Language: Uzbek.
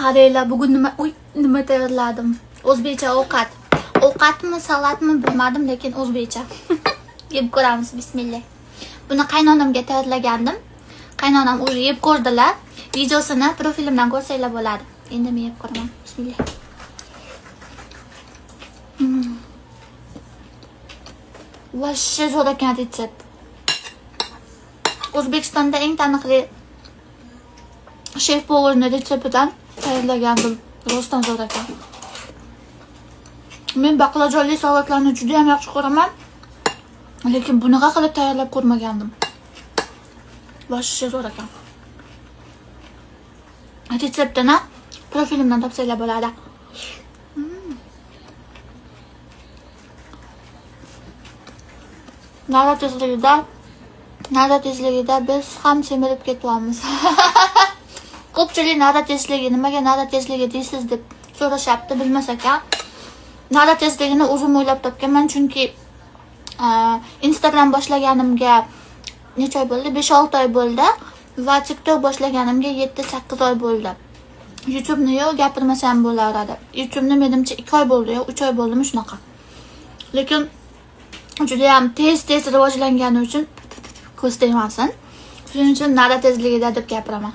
Qaranglar, bugun nima tayyorladim? O'zbekcha ovqat. Ovqatmi, salatmi bilmadim, lekin o'zbekcha. Yeb ko'ramiz, bismillah. Buni qaynonamga tayyorlagandim. Qaynonam o'zi yeb ko'rdilar. Videosini profilimdan ko'rsanglar bo'ladi. Endi men yeb ko'raman. Bismillah. Vashshe zo'r ekan retsept. O'zbekistonda eng taniqli chef поварni retseptidan tayyorlagandim. Rostdan zo'r ekan. Men baqlajonli salatlarni juda ham yaxshi ko'raman. Lekin bunaqa qilib tayyorlab ko'rmagandim. Vashshe zo'r ekan. Retseptini profilimdan topsanglar bo'ladi. Nada tezligida biz ham semirib ketyapmiz. Ko'pchilik nada tezligi, nimaga nada tezligi deysiz deb so'rashyapti, bilmas ekan. Nada tezligini o'zim o'ylab topganman, chunki Instagram boshlaganimga necha oy bo'ldi? 5-6 oy bo'ldi va TikTok boshlaganimga 7-8 oy bo'ldi. YouTube'ni yo'q gapirmasam bo'lardi. YouTube'ni menimcha 2 oy bo'ldi, yo 3 oy bo'ldimi shunaqa. Lekin juda ham tez rivojlangani uchun ko'z tegmasin. Shuning uchun nada tezligida deb gapiraman.